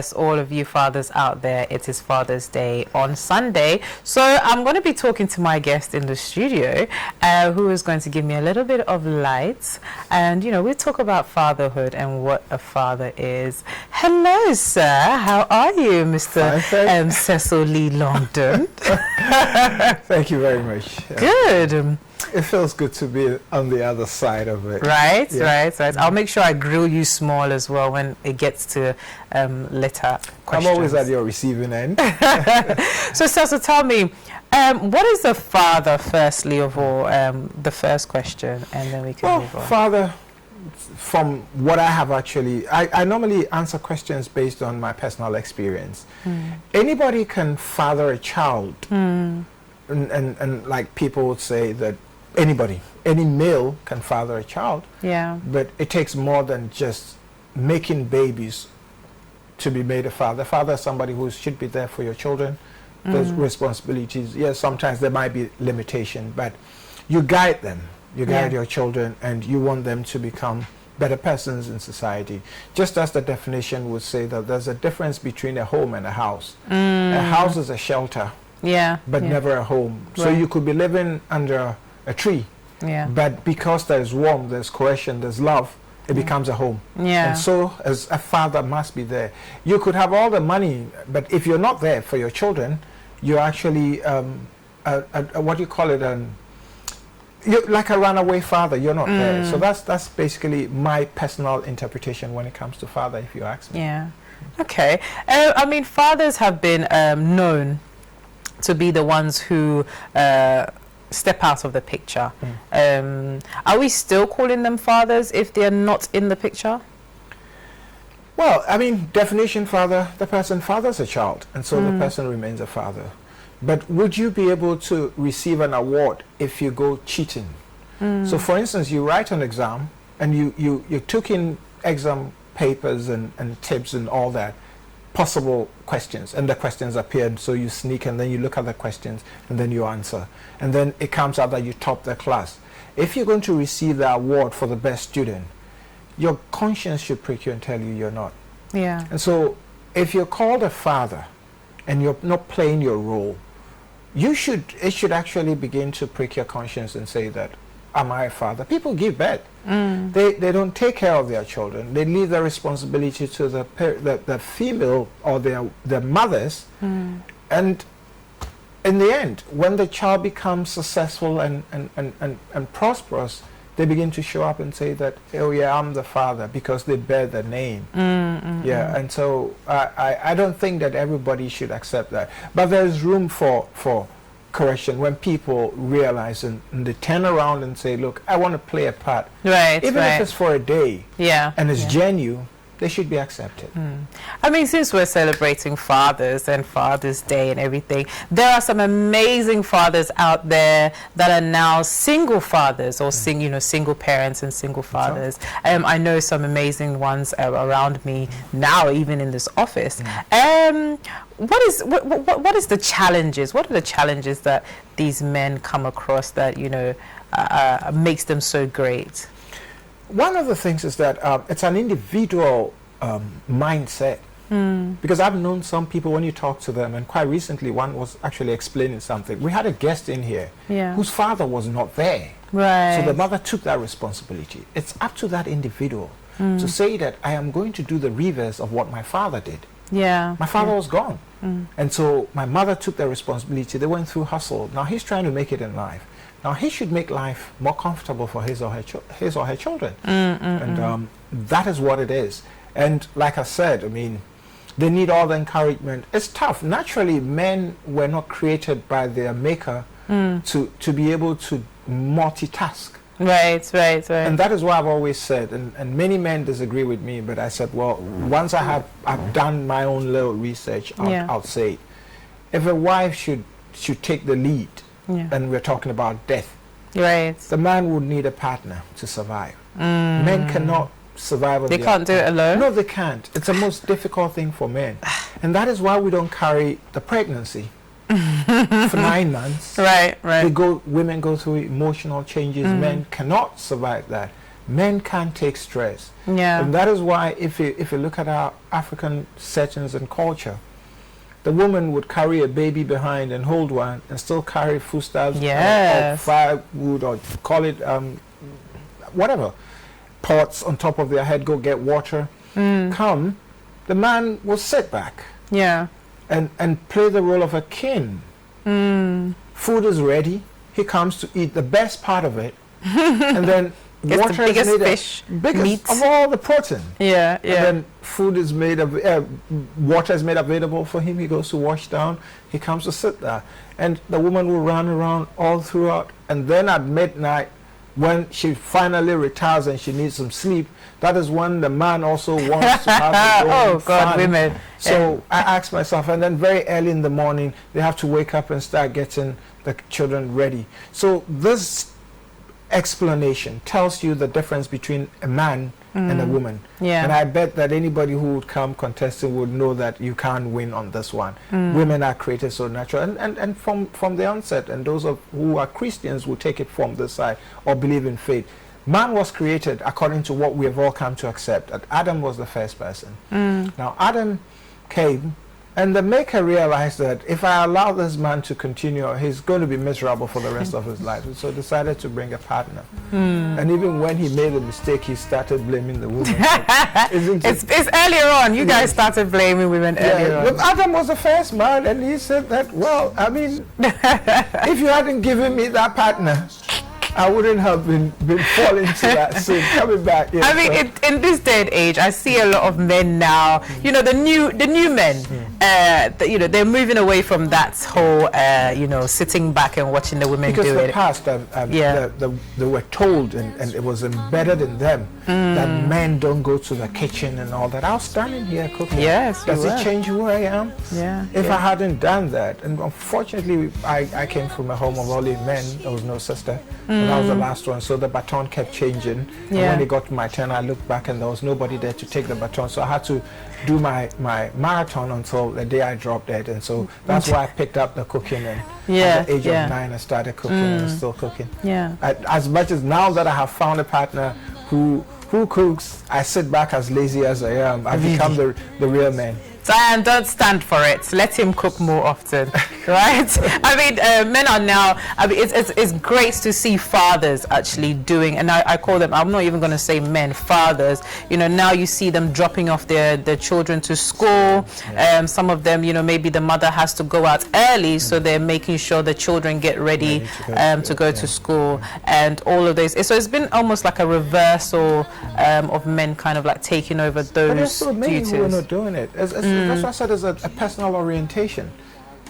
yes, all of you fathers out there, it is Father's Day on Sunday. So I'm going to be talking to my guest in the studio, who is going to give me a little bit of light. And, you know, we talk about fatherhood and what a father is. Hello, sir. How are you, Mr. Cecil Lee Longdon? Thank you very much. Good. It feels good to be on the other side of it. Right, yeah. right. I'll make sure I grill you small as well when it gets to later questions. I'm always at your receiving end. So, Cecil, tell me, what is the father, firstly of all, the first question, and then we can move on. Father, from what I have actually, I normally answer questions based on my personal experience. Anybody can father a child. And like people would say that anybody, any male can father a child. Yeah. But it takes more than just making babies to be made a father. Father is somebody who should be there for your children. Those responsibilities, yes, sometimes there might be limitation, but you guide them. You guide your children, and you want them to become better persons in society. Just as the definition would say that there's a difference between a home and a house. A house is a shelter. But never a home. So you could be living under a tree, but because there's warmth, there's cohesion, there's love, it becomes a home. And so as a father must be there. You could have all the money, but if you're not there for your children, you're actually what do you call it? You're like a runaway father. You're not there. So that's basically my personal interpretation when it comes to father, if you ask me. Yeah. Okay. I mean, fathers have been known to be the ones who step out of the picture. Are we still calling them fathers if they're not in the picture? Well, I mean, definition father, the person fathers a child, and so the person remains a father. But would you be able to receive an award if you go cheating? So for instance, you write an exam and you took in exam papers and tips and all that, possible questions, and the questions appeared, so you sneak and then you look at the questions and then you answer, and then it comes out that you top the class. If you're going to receive the award for the best student, your conscience should prick you and tell you you're not. And so if you're called a father and you're not playing your role, it should actually begin to prick your conscience and say that, am I a father? People give birth. They don't take care of their children. They leave the responsibility to the female or their mothers. And in the end, when the child becomes successful and prosperous, they begin to show up and say that, oh yeah, I'm the father, because they bear the name. And so I don't think that everybody should accept that. But there's room for correction when people realize and they turn around and say, look, I want to play a part. Even if it's for a day and it's genuine, they should be accepted. I mean, since we're celebrating fathers and Father's Day and everything, there are some amazing fathers out there that are now single fathers or single parents and single fathers. I know some amazing ones around me now, even in this office. What is the challenges? What are the challenges that these men come across that makes them so great? One of the things is that it's an individual mindset. Because I've known some people, when you talk to them, and quite recently one was actually explaining something. We had a guest in here whose father was not there. So the mother took that responsibility. It's up to that individual to say that I am going to do the reverse of what my father did. My father was gone. And so my mother took the responsibility. They went through hustle. Now he's trying to make it in life. Now he should make life more comfortable for his or her children. And that is what it is. And like I said, I mean, they need all the encouragement. It's tough. Naturally, men were not created by their maker to be able to multitask. Right. And that is what I've always said. And many men disagree with me, but I said, well, once I've done my own little research, I'll say, if a wife should take the lead, and we're talking about death, the man would need a partner to survive. Men cannot survive on they can't do it alone. No, they can't. It's the most difficult thing for men. And that is why we don't carry the pregnancy for 9 months. Right. Women go through emotional changes. Men cannot survive that. Men can't take stress. Yeah. And that is why if you look at our African settings and culture, the woman would carry a baby behind and hold one and still carry foodstuffs or firewood, or call it whatever, pots on top of their head, go get water. Come, the man will sit back and play the role of a king. Food is ready. He comes to eat the best part of it. And then water is made fish, biggest of all the protein. And then food is made of water is made available for him. He goes to wash down. He comes to sit there, and the woman will run around all throughout. And then at midnight, when she finally retires and she needs some sleep, that is when the man also wants to have his own fun. Women. So I ask myself, and then very early in the morning, they have to wake up and start getting the children ready. So this explanation tells you the difference between a man and a woman. And I bet that anybody who would come contesting would know that you can't win on this one. Women are created so natural, and from the onset, and those who are Christians will take it from this side or believe in faith. Man was created according to what we have all come to accept, that Adam was the first person. Now Adam came, and the maker realized that if I allow this man to continue, he's going to be miserable for the rest of his life. And so decided to bring a partner. And even when he made a mistake, he started blaming the woman. It's earlier on. You guys started blaming women earlier on. Adam was the first man, and he said that, well, I mean, if you hadn't given me that partner, I wouldn't have been falling to that sin. Coming back. I mean, in this day and age, I see a lot of men now. You know, the new men. You know, they're moving away from that whole, you know, sitting back and watching the women do it. Because in the past, they were told, and it was embedded in them, that men don't go to the kitchen and all that. I was standing here cooking. Yes, does it change who I am? If I hadn't done that, and unfortunately, I came from a home of only men. There was no sister. And I was the last one, so the baton kept changing. And when it got to my turn, I looked back and there was nobody there to take the baton. So I had to do my marathon until the day I dropped dead. And so that's why I picked up the cooking. And at the age of 9, I started cooking and still cooking. As much as now that I have found a partner who cooks, I sit back as lazy as I am. I've become the real man. And don't stand for it. Let him cook more often, right? I mean, men are now. I mean, it's great to see fathers actually doing, and I call them. I'm not even going to say men, fathers. You know, now you see them dropping off their children to school. Some of them, you know, maybe the mother has to go out early, so they're making sure the children get ready to go to school, and all of this. So it's been almost like a reversal of men kind of like taking over those but there's so many duties. who are not doing it. That's why I said there's a personal orientation.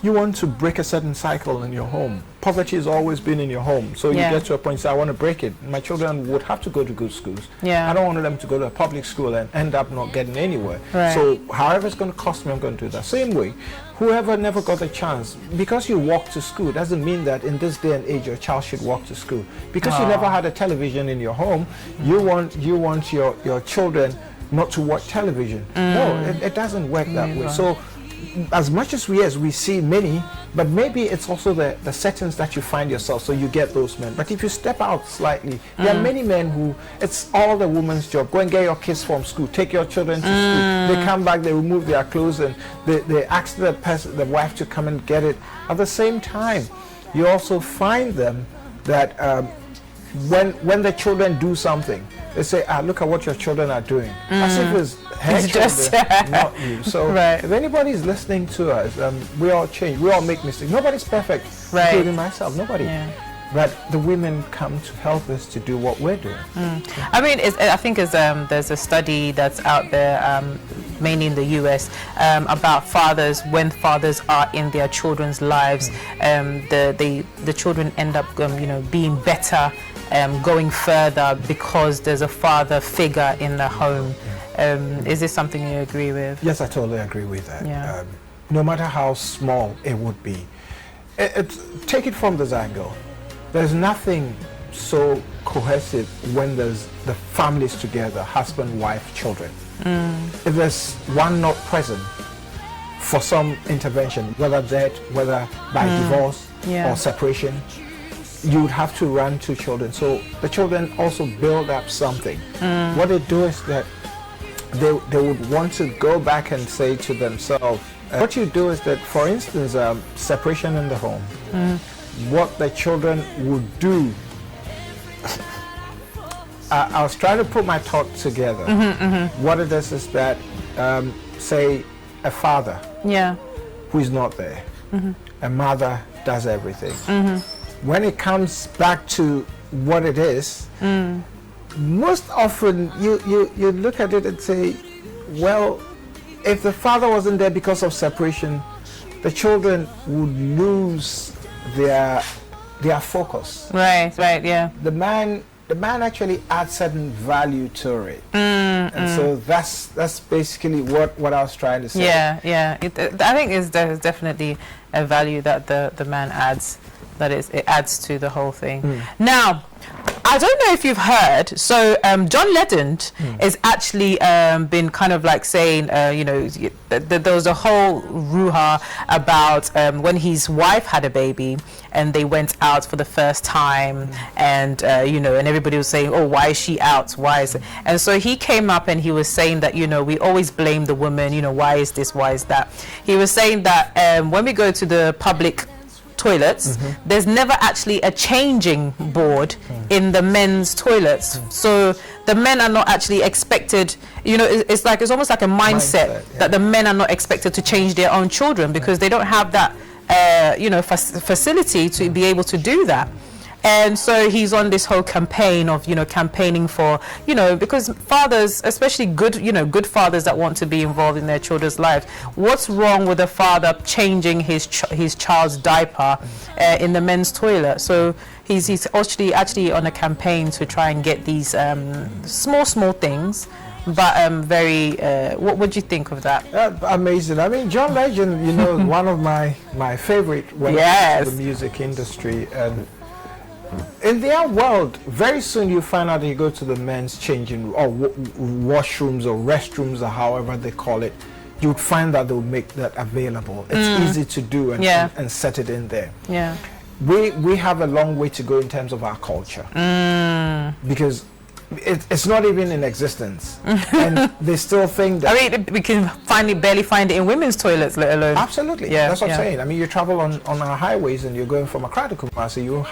You want to break a certain cycle in your home. Poverty has always been in your home. So you get to a point, you say, I want to break it. My children would have to go to good schools. I don't want them to go to a public school and end up not getting anywhere. So however it's going to cost me, I'm going to do that. Same way, whoever never got a chance, because you walk to school doesn't mean that in this day and age your child should walk to school. Because you never had a television in your home, you want your children not to watch television. No, it doesn't work that way. So as much as we see many, but maybe it's also the settings that you find yourself, so you get those men. But if you step out slightly, there are many men who it's all the woman's job. Go and get your kids from school, take your children to school. They come back, they remove their clothes, and they ask the wife to come and get it. At the same time, you also find them that when the children do something, they say, look at what your children are doing. As if it's her children, not you. So if anybody is listening to us, we all change. We all make mistakes. Nobody's perfect, including myself. Nobody. But the women come to help us to do what we're doing. I mean, I think there's a study that's out there, mainly in the US, about fathers. When fathers are in their children's lives, the children end up, you know, being better, going further because there's a father figure in the home. Is this something you agree with? Yes, I totally agree with that. No matter how small it would be, take it from this angle. There's nothing so cohesive when there's the families together, husband, wife, children. If there's one not present for some intervention, whether death, whether by divorce or separation, you would have to run 2 children. So the children also build up something. What they do is that they would want to go back and say to themselves, what you do is that, for instance, separation in the home, what the children would do. I was trying to put my thought together. What it is that, say, a father who is not there, a mother does everything. When it comes back to what it is, most often you look at it and say, well, if the father wasn't there because of separation, the children would lose their focus. Right, yeah. The man actually adds certain value to it, and so that's basically what I was trying to say. Yeah. I think there's definitely a value that the man adds, that it adds to the whole thing. Now, I don't know if you've heard, so John Legend is actually been kind of like saying, there was a whole ruha about when his wife had a baby and they went out for the first time, and and everybody was saying, oh, why is she out? Why is it? And so he came up and he was saying that, we always blame the woman, why is this, why is that? He was saying that when we go to the public toilets, there's never actually a changing board in the men's toilets, so the men are not actually expected, it's almost like a mindset that the men are not expected to change their own children, because they don't have that facility to be able to do that. And so he's on this whole campaign of, campaigning for, because fathers, especially good fathers that want to be involved in their children's lives, what's wrong with a father changing his child's diaper in the men's toilet? So he's actually on a campaign to try and get these small things, but very. What do you think of that? Amazing. I mean, John Legend, one of my favorite when it comes to the music industry, and in their world, very soon you find out that you go to the men's changing or washrooms or restrooms or however they call it, you'd find that they'll make that available. It's easy to do and set it in there. Yeah. We have a long way to go in terms of our culture, because it's not even in existence, and they still think that. I mean, we can barely find it in women's toilets, let alone. Absolutely, that's what I'm saying. I mean, you travel on our highways and you're going from Accra to Kumasi, you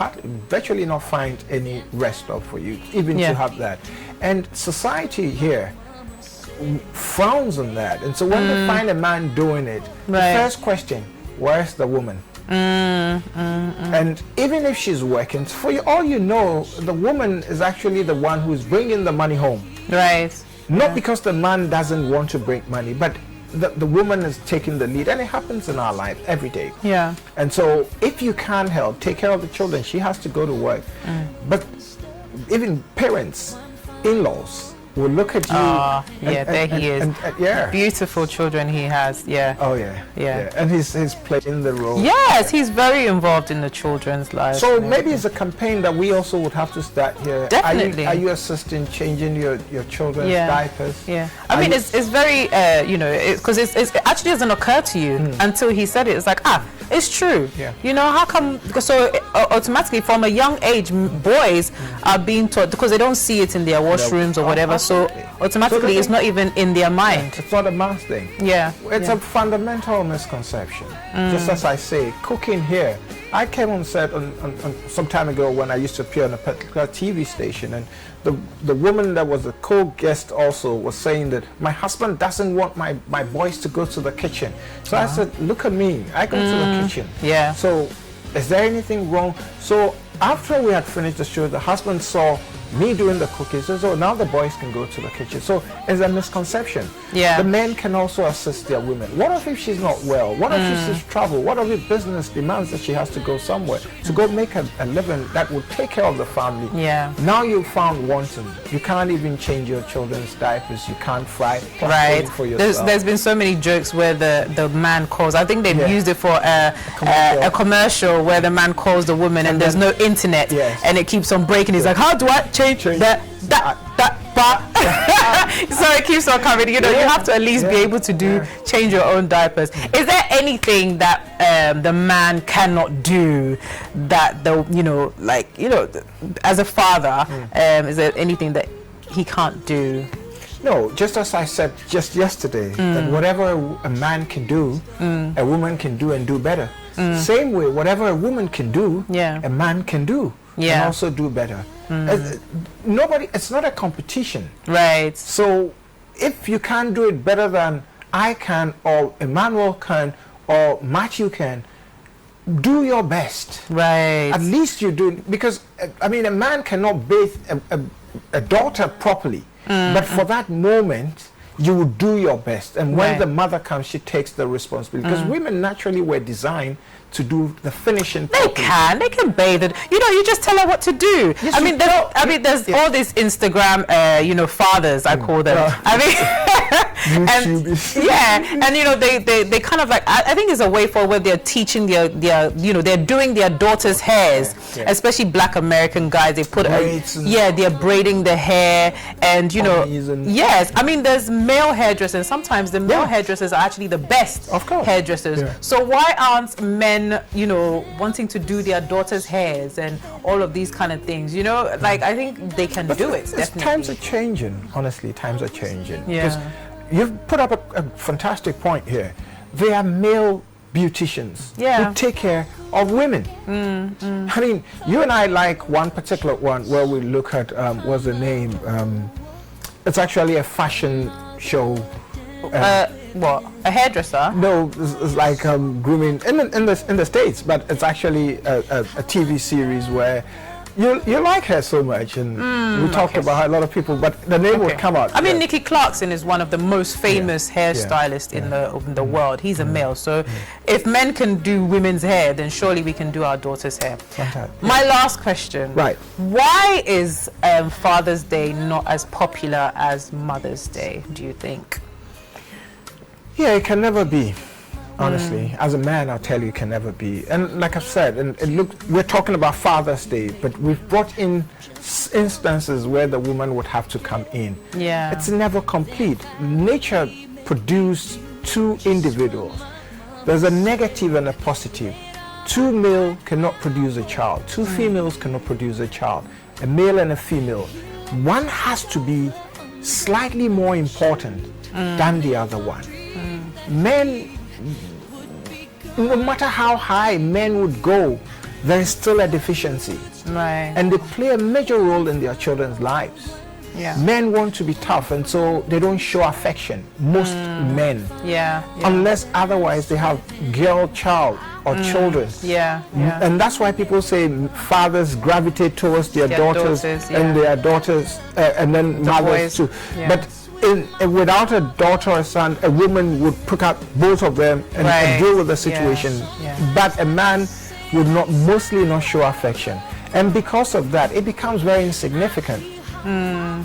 virtually not find any rest stop for you, even to have that. And society here frowns on that, and so when they find a man doing it, the first question, where's the woman? And even if she's working, for all you know, the woman is actually the one who's bringing the money home. Right. Not because the man doesn't want to bring money, but the woman is taking the lead, and it happens in our life every day. Yeah. And so if you can't help take care of the children, she has to go to work. But even parents, in-laws, will look at you. There he is. Beautiful children he has. Yeah. Oh yeah. And he's playing the role. Yes, he's very involved in the children's lives. So maybe it's a campaign that we also would have to start here. Definitely. Are you assisting changing your children's diapers? Yeah. I mean, it's very because it actually doesn't occur to you until he said it. It's like, it's true. Yeah. How come? So automatically from a young age, boys are being taught, because they don't see it in their washrooms or whatever. So automatically, it's not even in their mind. It's not a mass thing. Yeah. It's a fundamental misconception. Just as I say, cooking here. I came on set on some time ago when I used to appear on a particular TV station, and the woman that was a co-guest also was saying that my husband doesn't want my boys to go to the kitchen. So I said, look at me, I go to the kitchen. Yeah. So is there anything wrong? So after we had finished the show, the husband saw me doing the cooking, so now the boys can go to the kitchen. So it's a misconception. Yeah. The men can also assist their women. What if she's not well? What if she's travel? What if business demands that she has to go somewhere to go make a living that will take care of the family? Yeah. Now you're found wanting. You can't even change your children's diapers. You can't fry for yourself. There's been so many jokes where the man calls. I think they've used it for a commercial where the man calls the woman and there's no internet, and it keeps on breaking. He's like, how do I change So it keeps on coming. You know, you have to at least be able to change your own diapers. Is there anything that the man cannot do that as a father, is there anything that he can't do? No, just as I said just yesterday, that whatever a man can do, a woman can do and do better. Same way, whatever a woman can do, a man can do and also do better. It's not a competition. Right. So if you can't do it better than I can, or Emmanuel can, or Matthew can, do your best. Right. At least you do, because I mean, a man cannot bathe a daughter properly. But for that moment, you will do your best. And when the mother comes, she takes the responsibility. Because women naturally were designed to do the finishing properly. They can bathe it. You know, you just tell her what to do. Yes, there's all these Instagram, fathers, I call them. And you know, they kind of like, I think it's a way forward where they're teaching they're doing their daughters' hairs, especially Black American guys. They put they're braiding the hair, and you know, yes, I mean, there's male hairdressers, and sometimes the male hairdressers are actually the best hairdressers. So why aren't men, you know, wanting to do their daughters' hairs and all of these kind of things? You know, like, I think they can do it. Definitely. Times are changing. Honestly, times are changing. Because you've put up a fantastic point here. There are male beauticians who take care of women. I mean, you and I like one particular one where we look at what's the name? It's actually a fashion show. What, a hairdresser? No, it's like grooming in the States, but it's actually a TV series where you like her so much, and we talked about her, a lot of people, but the name would come out. I mean, Nikki Clarkson is one of the most famous hairstylists in the world. He's a male, so if men can do women's hair, then surely we can do our daughter's hair. Fantastic. My last question. Right. Why is Father's Day not as popular as Mother's Day, do you think? Yeah, it can never be. Honestly, as a man, I'll tell you, it can never be. And like I've said, we're talking about Father's Day, but we've brought in instances where the woman would have to come in. Yeah. It's never complete. Nature produced two individuals. There's a negative and a positive. Two male cannot produce a child. Two females cannot produce a child. A male and a female. One has to be slightly more important than the other one. Men, no matter how high men would go, there is still a deficiency. Right. And they play a major role in their children's lives. Yeah. Men want to be tough, and so they don't show affection. Most men. Yeah. Unless otherwise they have girl child or children. Yeah. And that's why people say fathers gravitate towards their daughters and their daughters, and then mothers too. Yeah. But without a daughter or son, a woman would pick up both of them and deal with the situation. But a man would mostly not show affection, and because of that, it becomes very insignificant.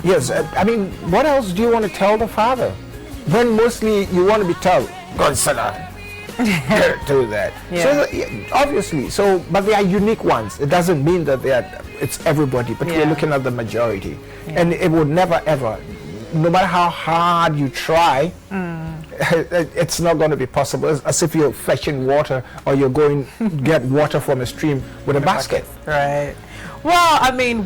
Yes, I mean, what else do you want to tell the father? When mostly you want to be told, "Go and sit down." Do that. So obviously, but they are unique ones. It doesn't mean that it's everybody, but we're looking at the majority, and it would never ever. No matter how hard you try, it's not going to be possible. It's as if you're fetching water or you're going get water from a stream with a basket. Right. Well, I mean,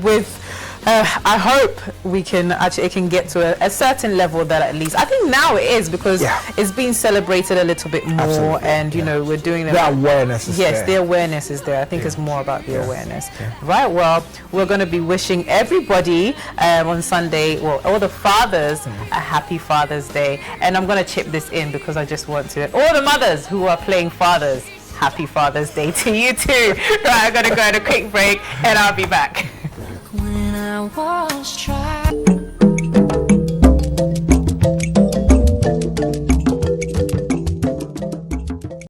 I hope it can get to a certain level that at least, I think now it is, because it's being celebrated a little bit more, and you know, we're doing the awareness is there. Yes, the awareness is there. I think it's more about the awareness. Right, well, we're going to be wishing everybody on Sunday, well, all the fathers, a happy Father's Day, and I'm going to chip this in because I just want to, all the mothers who are playing fathers, happy Father's Day to you too. Right, I'm going to go on a quick break and I'll be back. When I was trying